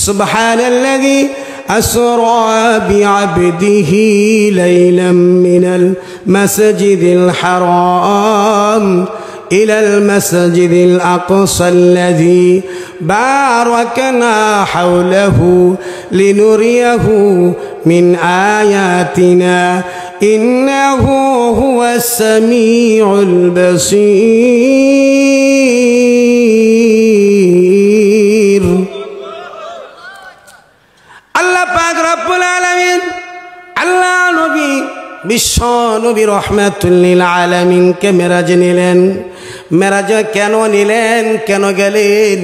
সুবহানাল্লাযী আসরা বিআবদিহি লাইলাম মিনাল মাসজিদিল হারাম ইলাল মাসজিদিল আকসাল্লাযী বারাকনা হাওলাহু লিনুরিয়াহু মিন আয়াতিনা ইন্নাহু হুয়াস সামিউল বাসীর। আল্লাহ পাক রব্বুল আলামিন আল্লাহ নবী বিশ্ব নবী রাহমাতুল লিল আলামিনকে মেরাজে নিলেন। মেরাজে কেন নিলেন, কেন গেলেন?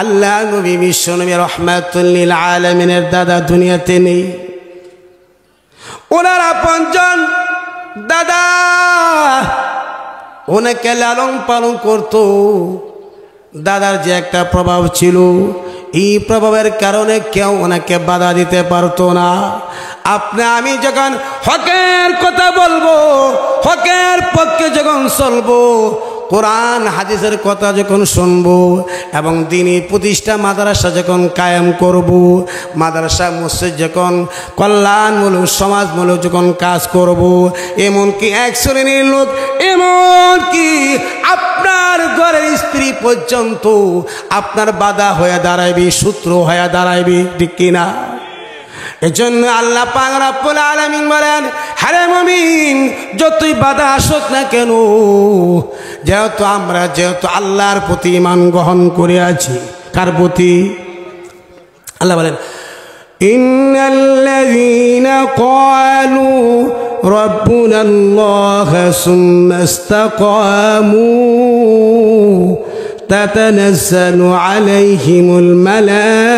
আল্লাহ নবী বিশ্ব নবী রাহমাতুল লিল আলামিনের দাদা দুনিয়াতে নেই। ওনার আপনজন দাদা ওনাকে লালন পালন করত। দাদার যে একটা প্রভাব ছিল, এই প্রভাবের কারণে কেউ ওনাকে বাধা দিতে পারতো না। আপনি আমি যখন হকের কথা বলবো, হকের পক্ষে যখন চলবো, কোরআন হাদিসের কথা যখন শুনবো এবং দ্বীনি প্রতিষ্ঠা মাদ্রাসা যখন কায়েম করব, মাদ্রাসা মসজিদ যখন কল্যাণমূলক সমাজমূলক যখন কাজ করব, এমনকি এক শ্রেণীর লোক, এমনকি আপনার ঘরের স্ত্রী পর্যন্ত আপনার বাধা হয়ে দাঁড়াইবে, শত্রু হয়ে দাঁড়াইবে, ঠিক কিনা? এজন্য আল্লাহ পাক রব্বুল আলামিন বলেন, হারে মুমিন, যতই বাধা আসুক না কেন, যেহেতু আল্লাহর প্রতি ঈমান গ্রহণ করে আছি। কার প্রতি? আল্লাহ বলেন, ইন্নাল্লাযীনা ক্বালু রাব্বুনাল্লাহ সুম্মা ইসতাকামু তাতানাজ্জালু আলাইহিমুল মালায়েকাতু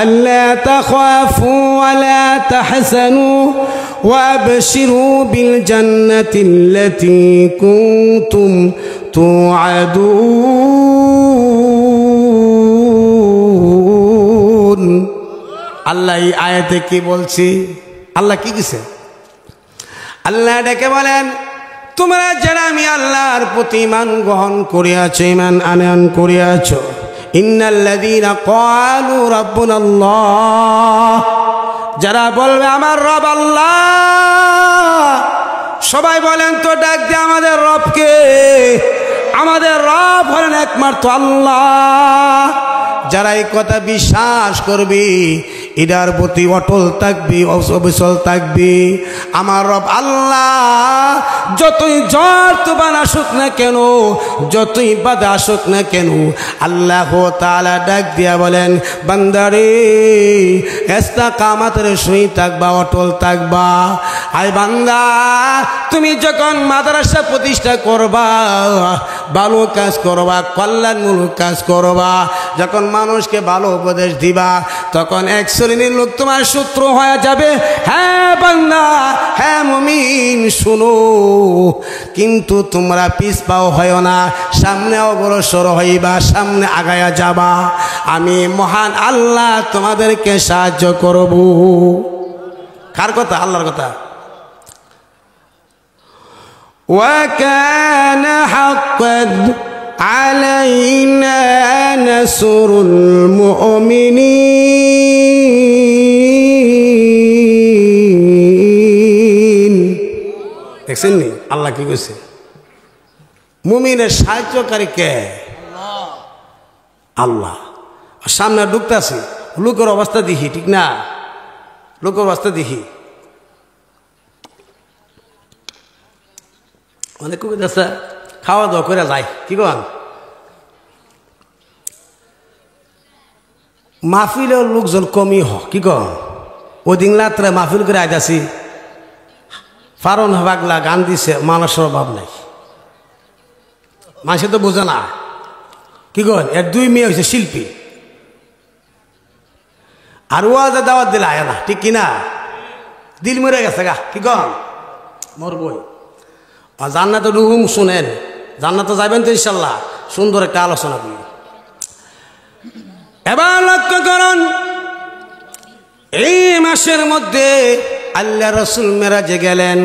ألا تخافوا ولا تحزنوا وأبشروا بالجنة التي كنتم توعدون। আল্লাহ এই আয়াতে কি বলছি? আল্লাহ কি দিছে? আল্লাহ ডেকে বলেন, তোমরা যারা আমি আল্লাহর প্রতি ঈমান গ্রহণ করিয়াছো, ঈমান আনয়ন করিয়াছো, ইন্নাল্লাযীনা ক্বালু রাব্বুনাল্লাহ, যারা বলবে আমার রব আল্লাহ, সবাই বলেন তো, ডাক দিয়ে আমাদের রবকে। আমাদের রব হলেন একমাত্র আল্লাহ। যারা এই কথা বিশ্বাস করবে, এটার প্রতি অটল থাকবি, অবিচল থাকবি, আমার রব আল্লাহ যতই ঝড় তুফান আসুক না কেন, যতই বাধা আসুক না কেন, আল্লাহ তাআলা ডাক দিয়া বলেন, বান্দারে ইস্তিকামাতের সহিত থাকবা, অটল থাকবা। আয় বান্দা, তুমি যখন মাদ্রাসা প্রতিষ্ঠা করবা, ভালো কাজ করবা, কল্যাণমূলক কাজ করবা, যখন মানুষকে ভালো উপদেশ দিবা, তখন এক শ্রেণীর লোক তোমার শত্রু হয়ে যাবে। হ্যাঁ বান্দা, হ্যাঁ মুমিন, শুনো, কিন্তু তোমরা পিছপাও হয় না, সামনে অগ্রসর হইবা, সামনে আগায়া যাবা। আমি মহান আল্লাহ তোমাদেরকে সাহায্য করব। কার কথা? আল্লাহর কথা। وَكَانَ حَقًّا عَلَيْنَا نَصْرُ الْمُؤْمِنِينَ। দেখছেন নি আল্লাহ কি কইছে? মুমিনের সাহায্যকারী কে? আল্লাহ। সামনে ঢুকতেছি, লোকের অবস্থা দেখি, ঠিক না? লোকের অবস্থা দেখি, অনেক কবিতা আছে, খাওয়া দাওয়া করে যায়, কি কন? মাহফিলের লোকজন কমই হ, কি কন? ওই দিন রাত্রে মাহফিল করে আইতাছি, ফারন পাগলা গান দিছে, মানুষের অভাব নাই। মানুষে তো বোঝে না, কি কন? এর দুই মেয়ে হয়েছে শিল্পী, আর ওয়াজে দাওয়াত দিলে আয় না, ঠিক কিনা? দিল মরে গেছে গা, কি কন? মরবই। জান্নাতে রুহুম শুনেন, জান্নাতে যাবেন তো ইনশাল্লাহ। সুন্দর একটা আলোচনা করি। এবার লক্ষ্য করুন, এই মাসের মধ্যে আল্লাহ রসুল মেরাজে গেলেন।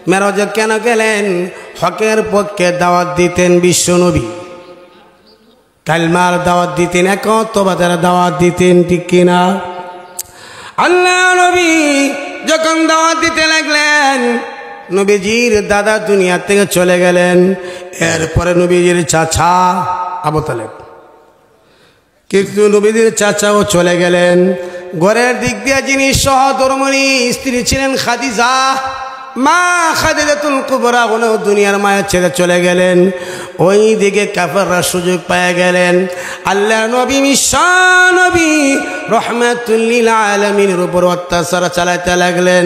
মেরাজে কেন গেলেন? হকের পক্ষে দাওয়াত দিতেন বিশ্বনবী। কালমার দাওয়াত দিতেন, একত্ববাদের দাওয়াত দিতেন, ঠিক কিনা? আল্লাহ নবী যখন দাওয়াত দিতে লাগলেন, নবীজির দাদা দুনিয়া থেকে চলে গেলেন। এরপরে নবীজির চাচা আবু তালেব, কিন্তু নবীজির চাচাও চলে গেলেন। ঘরের দিক দিয়ে যিনি সহধর্মিণী স্ত্রী ছিলেন খাদিজা, মা খাদিজাতুল কুবরা, উনিও দুনিয়ার মায়া ছেড়ে চলে গেলেন। ওই দিকে কাফেররা সুযোগ পেয়ে গেলেন। আল্লাহ নবী নবী রহমাতুল লিল আলামিনের উপর অত্যাচার চালাতে লাগলেন,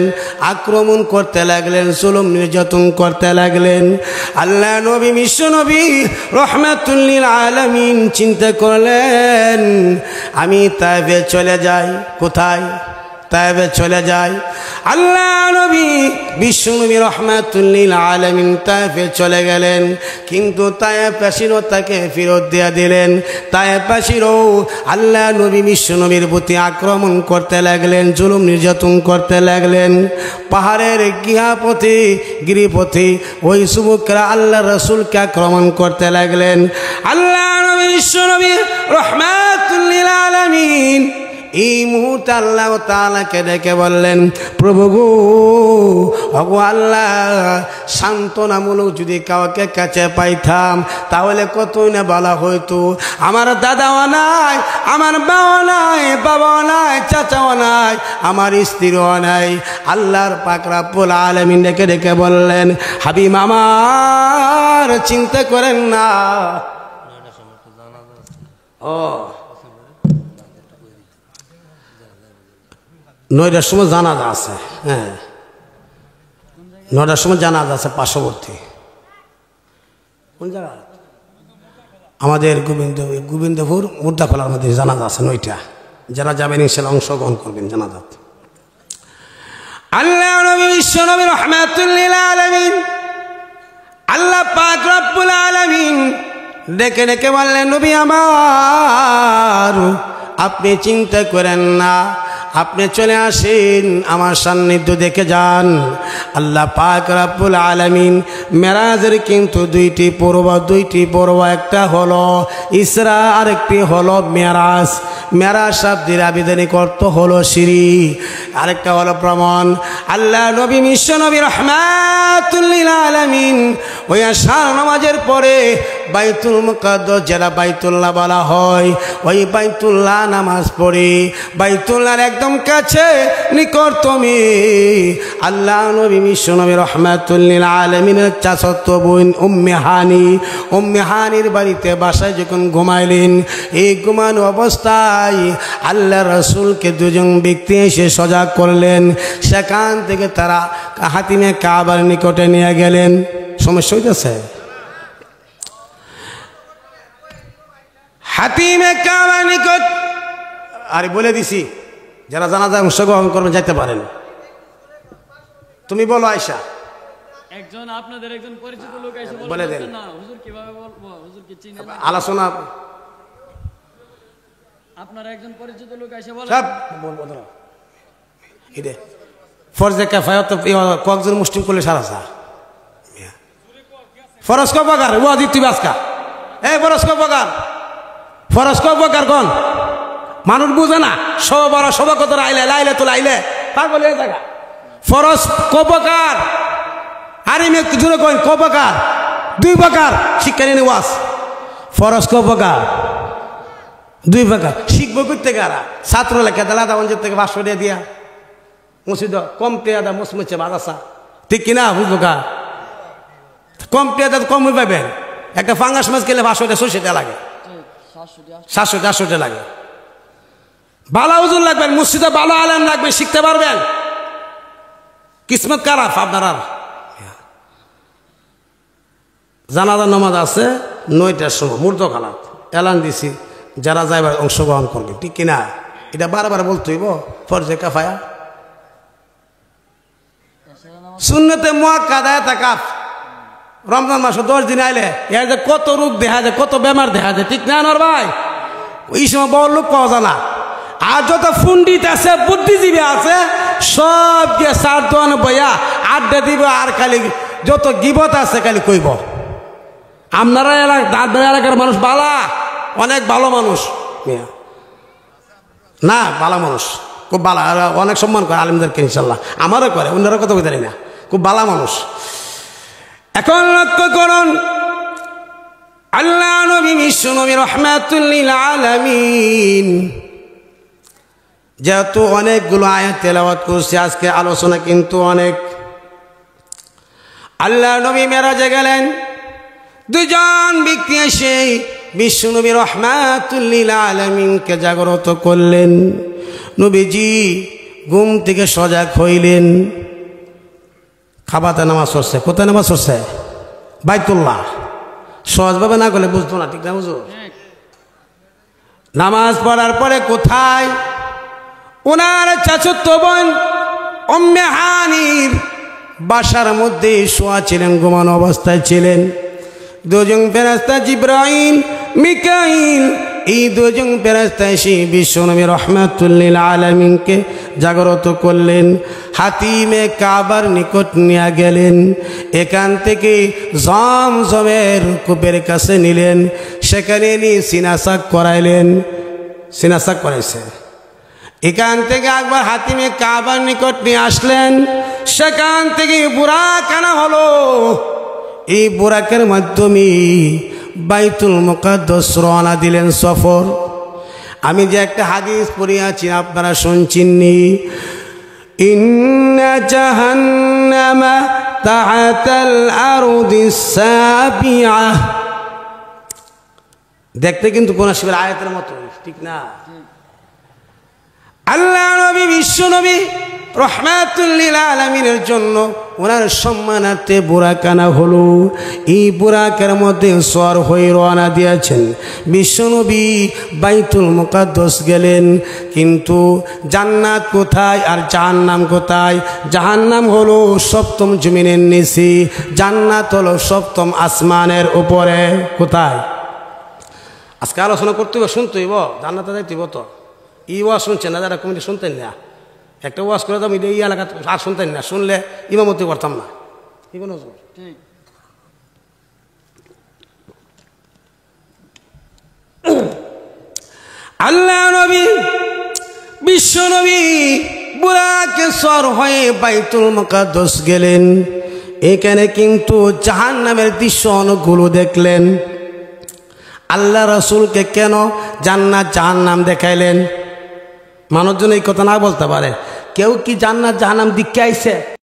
আক্রমণ করতে লাগলেন, জুলুম নির্যাতন করতে লাগলেন। আল্লাহ নবী নবী রহমাতুল লিল আলামিন চিন্তা করলেন, আমি তাইফে চলে যাই। কোথায়? তাইফে চলে যায়। আল্লাহ নবী বিশ্বনবী রাহমাতুল লিল আলামিন তাইফে চলে গেলেন, কিন্তু তাইফবাসীও তাকে ফেরত দিয়ে দিলেন। তাইফবাসীও আল্লাহ নবী বিশ্বনবীর প্রতি আক্রমণ করতে লাগলেন, জুলুম নির্যাতন করতে লাগলেন। পাহাড়ের গিরিপথে ওই যুবকরা আল্লাহ রাসূলকে আক্রমণ করতে লাগলেন। আল্লাহ নবী বিশ্বনবী রাহমাতুল লিল আলামিন এই মুহূর্তে আল্লাহ তাআলাকে ডেকে বললেন, প্রভু গো, ওগো আল্লাহ, সান্ত্বনামূলক যদি কাউকে কাছে পাইতাম তাহলে কতই না ভালো হইতো। আমার দাদাও নাই, আমার বাবা নাই, বাবাও নাই, চাচাও নাই, আমার স্ত্রীও নাই। আল্লাহর পাক রব্বুল আলামিন ডেকে ডেকে বললেন, হাবিব আমার, চিন্তা করেন না। ও 9টার সময় জানাজা আছে। হ্যাঁ, 9টার সময় জানাজা আছে পার্শ্ববর্তী। কোন জায়গা? আমাদের গোবিন্দপুর মুর্দাখলার মধ্যে জানাজা আছে 9টা। যারা যাবেন ইনশাআল্লাহ অংশগ্রহণ করবেন জানাজাত। আল্লাহ নবী বিশ্বনবী রাহমাতুল লিল আলামিন, আল্লাহ পাক রব্বুল আলামিন ডেকে ডেকে বললেন, নবী আমার, আপনি চিন্তা করেন না, আপনি চলে আসেন, আমার সান্নিধ্য দেখে যান। আল্লাহ পাক রব্বুল আলামিন মেরাজের কিন্তু দুইটি পর্ব, একটা হলো ইসরা, আরেকটি হলো মেরাজ। মেরাজ শব্দের আবিধানিক অর্থ হলো সিঁড়ি, আরেকটা হলো ভ্রমণ। আল্লাহ নবী বিশ্বনবী রাহমাতুল লিল আলামিন ওই আশার নামাজের পরে বাইতুল মুকাদ্দাস, যেটা বাইতুল্লাহ বলা হয়, ওই বাইতুল্লাহ নামাজ পড়ে বাইতুল্লাহর একদম কাছে নিকটতমে আল্লাহ নবী বিশ্বনবী রাহমাতুল লিল আলামিনের চাচাতো বোন উম্মে হানির বাড়িতে বাসায় যখন ঘুমাইলেন, এই ঘুমানো অবস্থায় আল্লাহ রাসূলকে দুজন ব্যক্তি এসে সজাগ করলেন। সেখান থেকে তারা হাতিমে কাবার নিকটে নিয়ে গেলেন। সমস্যা হইতেছে? হাতিমে কাবার নিকট, আরে বলে দিছি, যারা জানাজায় অংশগ্রহণ করবেন যাইতে পারেন। তুমি বলো আয়েশা। একজন আপনাদের একজন পরিচিত লোক এসে বলে দেন না, হুজুর কিভাবে বলবো, হুজুর কি চিনেন? আলোচনা আপনার একজন পরিচিত লোক এসে বলে সব বলবো না। ইদে ফরজে কিফায়াত কয়েকজন মুসলিম করলে সারা সা ফরজ কো বগার ও আদি তুই বাসকা, এই ফরজ কো বগার, ফরজ কো বগার কোন মানুষ বুঝে না। সবা কত আইলে লাইলে তো লাইলে পাগল হয়ে থাকা। ফরজ কবকার, আরে মে জুড়ে কইন কবকার, 2 প্রকার শিক্ষা নিয়ে ওয়াজ। ফরজ কবকার 2 প্রকার, শিখবো করতে গারা ছাত্র লেখা দালা দাওয়াঞ্জের থেকে 500 টাকা দিয়া মসজিদ কম টেয়াদা মুসমুচে বাজাসা, ঠিক কিনা? বুঝবো কা কম টেয়াদা কম পাবেন। একটা ফাঙ্গাস মাছ খেলে 500 টাকা 600 টাকা লাগে, 700-800 টাকা লাগে। বালা হুজুর লাগবেন, মসজিদে বালা আলেম লাগবে, শিখতে পারবেন। কিসমত খারাপ আপনার। আর জানাজার নামাজ আছে 9টার সময় মুর্দাখালাত, এলান দিছি, যারা যাইবার অংশগ্রহণ করবে, ঠিক কিনা? এটা বারবার বলতে হইব। ফরজে কিফায়া সুন্নতে মুআক্কাদা তাকাফ। রমজান মাসে 10 দিন আইলে এর যে কত রোগ দেখা যায়, কত বেমার দেখা যায়, ঠিক না নর ভাই? ওই সময় বড় লোক পাওয়া যায় না। আর যত পণ্ডিত আছে, বুদ্ধিজীবী আছে, সব গিয়ে 4 দোয়ানো বইয়া আড্ডা দিব, আর খালি যত গিবত আছে খালি কইব। আপনারা এলাকার মানুষ বালা, অনেক ভালো মানুষ, না ভালো মানুষ, খুব ভালো, অনেক সম্মান করে আলেমদেরকে ইনশাল্লাহ, আমারও করে, অন্যরা কথা বলতে না, খুব ভালো মানুষ। এখন লক্ষ্য করুন, আল্লাহ নবী বিশ্ব নবী রাহমাতুল লিল আলামিন যেহেতু অনেকগুলো আয়াত তেলাওয়াত করছে, আজকে আলোচনা কিন্তু অনেক। আল্লাহ নবী মেরাজে গেলেন, দুজন ব্যক্তি এসে বিশ্ব নবী রাহমাতুল লিল আলামিনকে জাগ্রত করলেন। নবীজি ঘুম থেকে সজাগ হইলেন, খাবাতে নামাজ পড়ছে। কোথায় নামাজ পড়ছে? বাইতুল্লাহ। সহজভাবে না করলে বুঝতো না, ঠিক না বুঝো? নামাজ পড়ার পরে কোথায়? ওনার চাচাতো বোন উম্মে হানির বাসার মধ্যে শোয়া ছিলেন, ঘুমানো অবস্থায় ছিলেন। দুজন ফেরেশতা জিবরাইল মিকাইল, এই দুজন ফেরেশতা এসে বিশ্বনবী রাহমাতুল লিল আলামিনকে জাগ্রত করলেন। হাতিমে কাবার নিকট নিয়ে গেলেন, এখান থেকে জমজমের কূপের কাছে নিলেন, সেখানে নিয়ে সিনাসাক করাইলেন। সিনাসাক করাইছে, এখান থেকে একবার হাতিমে কাবার নিকট নিয়ে আসলেন, সেখান থেকে বুরাক আনা হলো। এই বুরাকের মাধ্যমে বাইতুল মুকাদ্দাস রওনা দিলেন সফর। আমি যে একটা হাদিস পড়িয়াছি আপনারা শুনছেননি, ইন্না জাহান্নামা তাহাতাল আরদিস সাবিআ। দেখতে কিন্তু কোন শিবের আয়াতের মতো, ঠিক না? আল্লাহ নবী বিশ্ব নবী রাহমাতুল লিল আলামিনের জন্য ওনার সম্মানার্থে বুরাক আনা হলো। এই বুরাকের মধ্যে সওয়ার হয়ে রওনা দিয়েছেন। বিশ্ব নবী বাইতুল মুকাদ্দাস গেলেন, কিন্তু জান্নাত কোথায় আর জাহান্নাম কোথায়? জাহান্নাম হলো সপ্তম জমিনের নিচে, জান্নাত হলো সপ্তম আসমানের উপরে। কোথায়? আজকে আলোচনা করতে হইব, শুনতে হইব, জান্নাতে যাইতে হইব। তো ই ওয়াজ শুনছেন না যারা, কমিটি শুনতেন না, একটা ওয়াজ করে দাম এই এলাকা আর শুনতেন না, শুনলে ইমামতি করতাম না। কি কোনো আল্লাহ নবী বিশ্ব নবী বুরাকে সওয়ার হয়ে বাইতুল মুকাদ্দাস গেলেন। এখানে কিন্তু জাহান্নামের দৃশ্য অনেকগুলো দেখলেন। আল্লাহ রাসূলকে কেন জান্নাত জাহান্নাম দেখাইলেন? মানুষজন এই কথা না বলতে পারে, কেউ কি জান্নাত জাহান্নাম দিকে আইছে?